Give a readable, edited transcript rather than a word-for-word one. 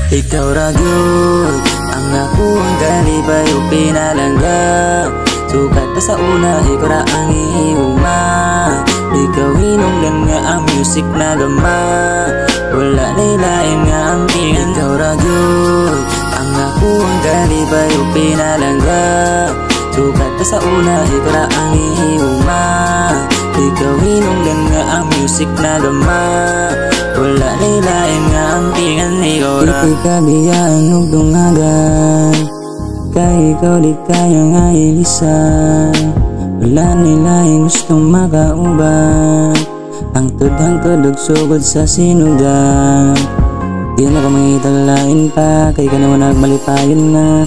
Ikaw ra gyud ang akong kalipay o pinalangga. Sukat pa sa una, ikaw ra ang ihuma. Ikaw hinungdan nga ang music na gama. Wala nailain nga ang pingan. Ikaw ra gyud ang akong kalipay o pinalangga. Sukat pa sa una, ikaw ra ang ihuma. Ikaw hinungdan nga ang music na gama. Wala nailain nga ang pingan. Ikaw ra ito'y kabiyaan ug dungagan. Kay ikaw di kaya nga ilisan. Wala nilaing gustong makauban. Hangtod-hangtod ug sugod sa sinugan. Di na ka mangitalain pa, kay ka naman nagmalipayon na.